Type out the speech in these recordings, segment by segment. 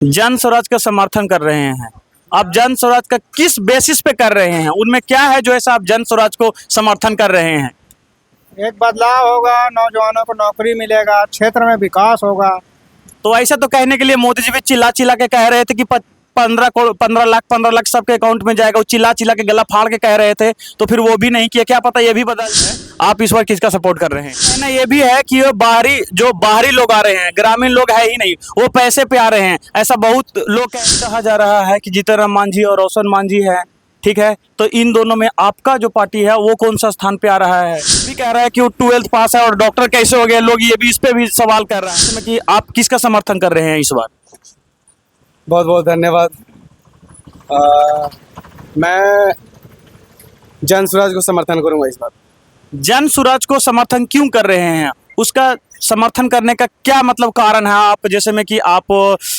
जन स्वराज का समर्थन कर रहे हैं। आप जन स्वराज का किस बेसिस पे कर रहे हैं? उनमें क्या है जो ऐसा आप जन स्वराज को समर्थन कर रहे हैं? एक बदलाव होगा, नौजवानों को नौकरी मिलेगा, क्षेत्र में विकास होगा। तो ऐसा तो कहने के लिए मोदी जी भी चिल्ला चिल्ला के कह रहे थे कि 15 लाख सबके अकाउंट में जाएगा। वो चिल्ला चिल्ला के गला फाड़ के कह रहे थे, तो फिर वो भी नहीं किया। क्या पता ये भी बदल जाए। आप इस बार किसका सपोर्ट कर रहे हैं? कहना ये भी है कि वो बाहरी लोग आ रहे हैं, ग्रामीण लोग है ही नहीं, वो पैसे पे आ रहे हैं। ऐसा बहुत लोग कहा जा रहा है कि जीतन राम मांझी और रोशन मांझी है, ठीक है। तो इन दोनों में आपका जो पार्टी है वो कौन सा स्थान पे आ रहा है? भी कह रहा है कि वो 12th पास है और डॉक्टर कैसे हो गए। लोग ये भी इस पे भी सवाल कर रहे हैं कि आप किसका समर्थन कर रहे हैं इस बार? बहुत बहुत धन्यवाद। मैं जन स्वराज को समर्थन करूंगा इस बार। जन स्वराज को समर्थन क्यों कर रहे हैं? उसका समर्थन करने का क्या मतलब कारण है? आप जैसे में कि आप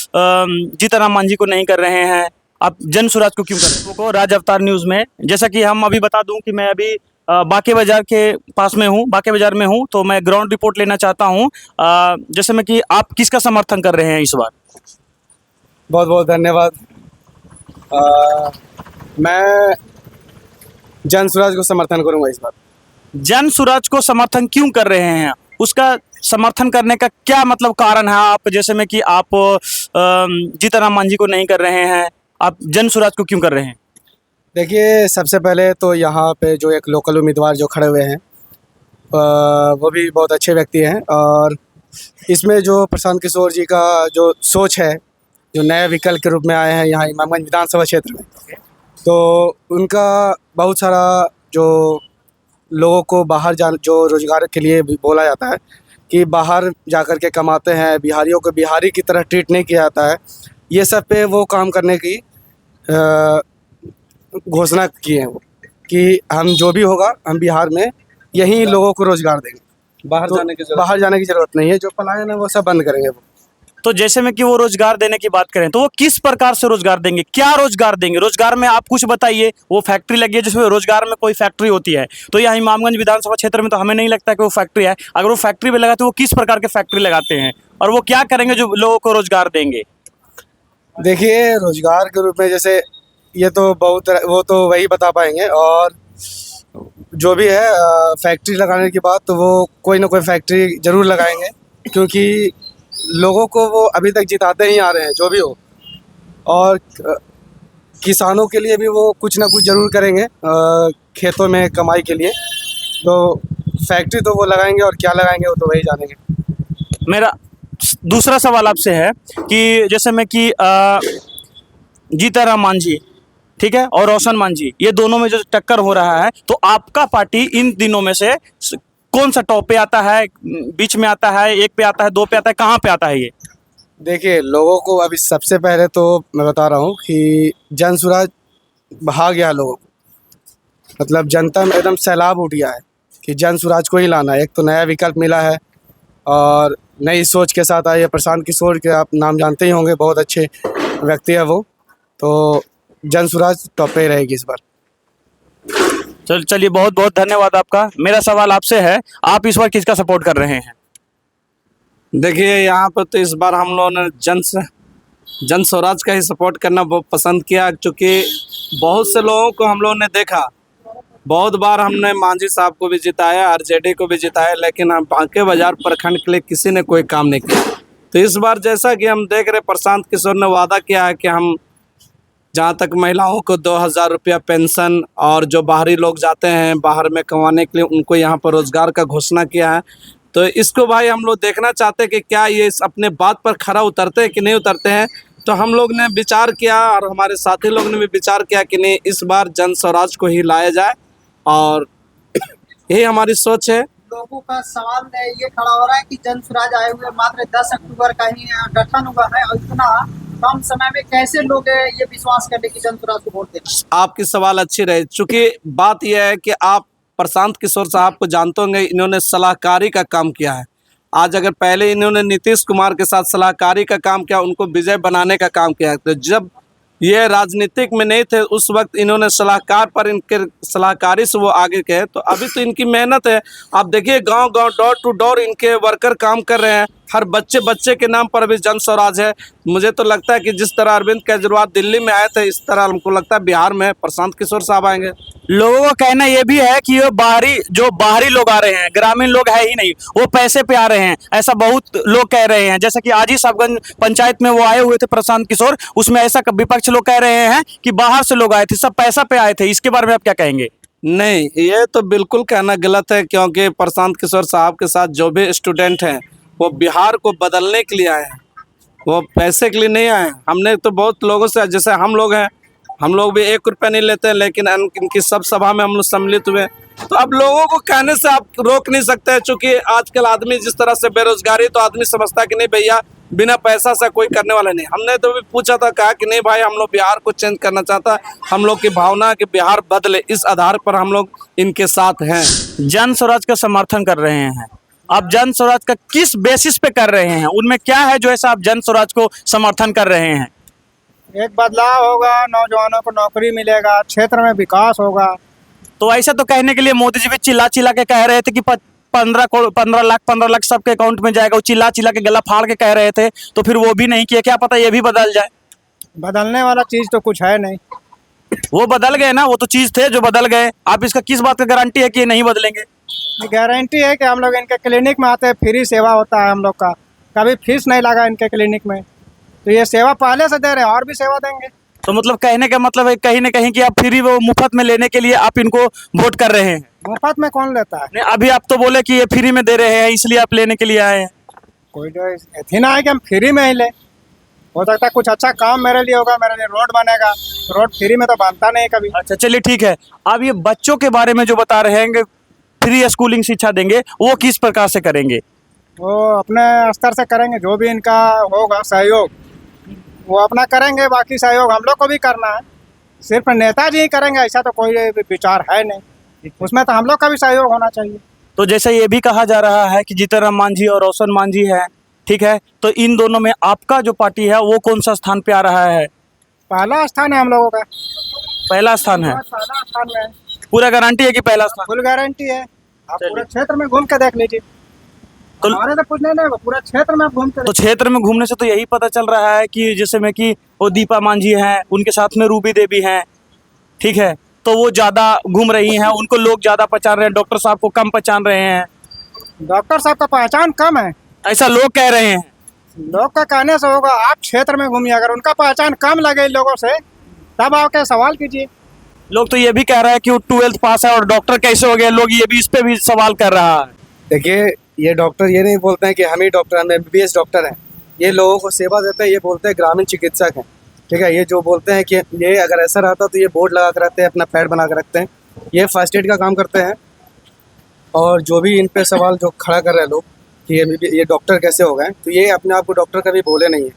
जीतन राम मांझी को नहीं कर रहे हैं, आप जन स्वराज को क्यों कर रहे हैं? को राज अवतार न्यूज़ में, जैसा कि हम अभी बता दूं कि मैं अभी बाके बाजार के पास में हूँ, बाके बाजार में हूँ, तो मैं ग्राउंड रिपोर्ट लेना चाहता हूँ। जैसे में कि आप किसका समर्थन कर रहे हैं इस बार? बहुत बहुत धन्यवाद। मैं जन स्वराज को समर्थन करूंगा इस बार। जन स्वराज को समर्थन क्यों कर रहे हैं? उसका समर्थन करने का क्या मतलब कारण है? आप जैसे में कि आप जीतन राम मांझी को नहीं कर रहे हैं, आप जन स्वराज को क्यों कर रहे हैं? देखिए, सबसे पहले तो यहाँ पे जो एक लोकल उम्मीदवार जो खड़े हुए हैं, वो भी बहुत अच्छे व्यक्ति हैं। और इसमें जो प्रशांत किशोर जी का जो सोच है, जो नए विकल्प के रूप में आए हैं यहाँ इमामगंज विधानसभा क्षेत्र में, तो उनका बहुत सारा जो लोगों को बाहर जो रोजगार के लिए भी बोला जाता है कि बाहर जाकर के कमाते हैं, बिहारियों को बिहारी की तरह ट्रीट नहीं किया जाता है, ये सब पे वो काम करने की घोषणा की है वो, कि हम जो भी होगा हम बिहार में यहीं लोगों को रोजगार देंगे। बाहर जाने की जरूरत नहीं है। जो पलायन है वो सब बंद करेंगे वो। तो जैसे में कि वो रोजगार देने की बात करें, तो वो किस प्रकार से रोजगार देंगे? क्या रोजगार देंगे? रोजगार में आप कुछ बताइए। वो फैक्ट्री लगी है, जिसमें रोजगार में कोई फैक्ट्री होती है, तो यहाँ इमामगंज विधानसभा क्षेत्र में तो हमें नहीं लगता कि वो फैक्ट्री है। अगर वो फैक्ट्री भी लगाते, वो किस प्रकार के फैक्ट्री लगाते हैं और वो क्या करेंगे जो लोगों को रोजगार देंगे? देखिए, रोजगार के रूप में जैसे ये तो बहुत वो तो वही बता पाएंगे। और जो भी है फैक्ट्री लगाने की बात, तो वो कोई ना कोई फैक्ट्री ज़रूर लगाएंगे, क्योंकि लोगों को वो अभी तक जिताते ही आ रहे हैं जो भी हो। और किसानों के लिए भी वो कुछ ना कुछ ज़रूर करेंगे खेतों में कमाई के लिए। तो फैक्ट्री तो वो लगाएंगे, और क्या लगाएंगे वो तो वही जानेंगे। मेरा दूसरा सवाल आपसे है कि जैसे में कि जीतन राम मांझी, ठीक है, और रोशन मांझी, ये दोनों में जो टक्कर हो रहा है, तो आपका पार्टी इन दिनों में से कौन सा टॉप पे आता है, बीच में आता है, एक पे आता है, दो पे आता है, कहाँ पे आता है ये? देखिए, लोगों को अभी सबसे पहले तो मैं बता रहा हूँ कि जन स्वराज भा गया लोगों को, मतलब जनता में एकदम सैलाब उठ गया है कि जन स्वराज को ही लाना है। एक तो नया विकल्प मिला है और नई सोच के साथ आए हैं। प्रशांत किशोर के आप नाम जानते ही होंगे, बहुत अच्छे व्यक्ति है वो। तो जन स्वराज टॉप पे रहेगी इस बार। चलिए, बहुत बहुत धन्यवाद आपका। मेरा सवाल आपसे है, आप इस बार किसका सपोर्ट कर रहे हैं? देखिए, यहाँ पर तो इस बार हम लोगों ने जन स्वराज का ही सपोर्ट करना बहुत पसंद किया, क्योंकि बहुत से लोगों को हम लोगों ने देखा। बहुत बार हमने मांझी साहब को भी जिताया, आरजेडी को भी जिताया, लेकिन हम बांके बाजार प्रखंड के लिए किसी ने कोई काम नहीं किया। तो इस बार जैसा कि हम देख रहे, प्रशांत किशोर ने वादा किया है कि हम जहाँ तक महिलाओं को 2000 रुपया पेंशन, और जो बाहरी लोग जाते हैं बाहर में कमाने के लिए, उनको यहाँ पर रोजगार का घोषणा किया है। तो इसको भाई हम लोग देखना चाहते हैं कि क्या ये अपने बात पर खरा उतरते हैं कि नहीं उतरते हैं। तो हम लोग ने विचार किया, और हमारे साथी लोग ने भी विचार किया कि नहीं, इस बार जन स्वराज को ही लाया जाए, और यही हमारी सोच है। लोगों का सवाल ये खड़ा हो रहा है कि जन स्वराज आए हुए मात्र 10 अक्टूबर का ही गठन हुआ है, और इतना कम समय में कैसे लोग ये विश्वास करने की जन स्वराज को वोट देना। आपकी सवाल अच्छी रही, चूँकि बात यह है कि आप प्रशांत किशोर साहब को जानते होंगे, इन्होंने सलाहकारी का काम किया है। आज अगर पहले इन्होंने नीतीश कुमार के साथ सलाहकारी का काम किया, उनको विजय बनाने का काम किया, तो जब ये राजनीतिक में नहीं थे उस वक्त इन्होंने सलाहकार पर, इनके सलाहकारी से वो आगे गए। तो अभी तो इनकी मेहनत है। आप देखिए, गांव गांव डोर टू डोर इनके वर्कर काम कर रहे हैं, हर बच्चे बच्चे के नाम पर भी जन स्वराज है। मुझे तो लगता है कि जिस तरह अरविंद केजरीवाल दिल्ली में आए थे, इस तरह हमको लगता है बिहार में प्रशांत किशोर साहब आएंगे। लोगों का कहना ये भी है कि जो बाहरी लोग आ रहे हैं, ग्रामीण लोग है ही नहीं, वो पैसे पे आ रहे हैं, ऐसा बहुत लोग कह रहे हैं। जैसे कि आज ही साहबगंज पंचायत में वो आए हुए थे प्रशांत किशोर, उसमें ऐसा विपक्ष लोग कह रहे हैं कि बाहर से लोग आए थे, सब पैसा पे आए थे। इसके बारे में आप क्या कहेंगे? नहीं, ये तो बिल्कुल कहना गलत है, क्योंकि प्रशांत किशोर साहब के साथ जो भी स्टूडेंट हैं वो बिहार को बदलने के लिए आए हैं, वो पैसे के लिए नहीं आए हैं। हमने तो बहुत लोगों से, जैसे हम लोग हैं, हम लोग भी 1 रुपया नहीं लेते हैं, लेकिन इनकी सब सभा में हम लोग सम्मिलित हुए। तो अब लोगों को कहने से आप रोक नहीं सकते हैं, चूँकि आजकल आदमी जिस तरह से बेरोजगारी, तो आदमी समझता कि नहीं भैया बिना पैसा से कोई करने वाला नहीं। हमने तो भी पूछा था, कहा कि नहीं भाई, हम लोग बिहार को चेंज करना चाहता है, हम लोग की भावना है कि बिहार बदले, इस आधार पर हम लोग इनके साथ हैं। जन स्वराज का समर्थन कर रहे हैं, आप जन स्वराज का किस बेसिस पे कर रहे हैं? उनमें क्या है जो ऐसा आप जन स्वराज को समर्थन कर रहे हैं? एक बदलाव होगा, नौजवानों को नौकरी मिलेगा, क्षेत्र में विकास होगा। तो ऐसा तो कहने के लिए मोदी जी भी चिल्ला चिल्ला के कह रहे थे कि 15 लाख सबके अकाउंट में जाएगा। वो चिल्ला चिल्ला के गला फाड़ के कह रहे थे, तो फिर वो भी नहीं किया। क्या पता ये भी बदल जाए? बदलने वाला चीज़ तो कुछ है नहीं। वो बदल गए ना, वो तो चीज थे जो बदल गए। आप इसका किस बात का गारंटी है कि ये नहीं बदलेंगे? गारंटी है कि हम लोग इनके क्लिनिक में आते हैं, फ्री सेवा होता है हम लोग का, कभी फीस नहीं लगा इनके क्लिनिक में। तो ये सेवा पहले से दे रहे हैं, और भी सेवा देंगे। तो मतलब कहने का मतलब है कहीं ना कहीं कि आप फ्री वो मुफ्त में लेने के लिए आप इनको वोट कर रहे हैं। मुफ्त में कौन लेता है? नहीं, अभी आप तो बोले कि ये फ्री में दे रहे हैं, इसलिए आप लेने के लिए आए हैं। कोई जो ऐसी ना है कि हम फ्री में ही ले। हो सकता है कुछ अच्छा काम मेरे लिए होगा, मेरे लिए रोड बनेगा। रोड फ्री में तो बनता नहीं कभी। अच्छा चलिए ठीक है। अब ये बच्चों के बारे में जो बता रहे हैं, फ्री स्कूलिंग शिक्षा देंगे, वो किस प्रकार से करेंगे? वो अपने स्तर से करेंगे, जो भी इनका होगा सहयोग वो अपना करेंगे। बाकी सहयोग हम लोग को भी करना है, सिर्फ नेताजी ही करेंगे ऐसा तो कोई विचार है नहीं। उसमें तो हम लोग का भी सहयोग होना चाहिए। तो जैसे ये भी कहा जा रहा है कि जीतन मांझी और रोशन मांझी है, ठीक है, तो इन दोनों में आपका जो पार्टी है वो कौन सा स्थान पे आ रहा है? पहला स्थान है हम लोगों का। पहला स्थान है? पहला स्थान में है। पूरा गारंटी है कि पहला स्थान? फुल गारंटी है। आप चलिए। पूरे क्षेत्र में घूम के देख लीजिए। तो हमारे से पूछने नहीं, पूरा क्षेत्र में आप घूम के तो क्षेत्र में घूमने से तो यही पता चल रहा है कि जैसे में कि वो दीपा मांझी हैं, उनके साथ में रूबी देवी हैं, ठीक है, तो वो ज़्यादा घूम रही हैं, उनको लोग ज़्यादा पहचान रहे हैं, डॉक्टर साहब को कम पहचान रहे हैं। डॉक्टर साहब का पहचान कम है, ऐसा लोग कह रहे हैं। लोग का कहने से होगा। आप क्षेत्र में घूमिए, अगर उनका पहचान कम लगे इन लोगों से, तब आके सवाल कीजिए। लोग तो ये भी कह रहे हैं कि वो 12th पास है और डॉक्टर कैसे हो गए, लोग ये भी इस पे भी सवाल कर रहा है। देखिए, ये डॉक्टर ये नहीं बोलते हैं कि हम ही डॉक्टर, हम MBBS डॉक्टर हैं। ये लोगों को सेवा देते हैं, ये बोलते हैं ग्रामीण चिकित्सक हैं, ठीक है। ये जो बोलते हैं कि ये अगर ऐसा रहता तो ये बोर्ड लगा कर रखते हैं, अपना पैड बना कर रखते हैं। ये फर्स्ट एड का काम करते हैं। और जो भी इन पे सवाल जो खड़ा कर रहे हैं लोग कि ये डॉक्टर कैसे हो गए, तो ये अपने आप को डॉक्टर कभी बोले नहीं है।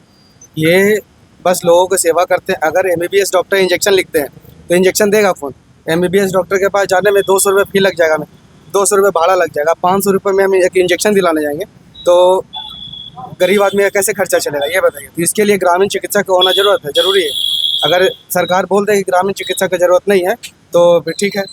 ये बस लोगों को सेवा करते हैं। अगर MBBS डॉक्टर इंजेक्शन लिखते हैं तो इंजेक्शन देगा कौन? MBBS डॉक्टर के पास जाने में 200 रुपये फी लग जाएगा, हमें 200 रुपये भाड़ा लग जाएगा। 500 रुपये में हम एक इंजेक्शन दिलाने जाएंगे तो गरीब आदमी का कैसे खर्चा चलेगा, ये बताइए। तो इसके लिए ग्रामीण चिकित्सक होना जरूरी है। अगर सरकार बोल दे कि ग्रामीण चिकित्सक की ज़रूरत नहीं है तो फिर ठीक है,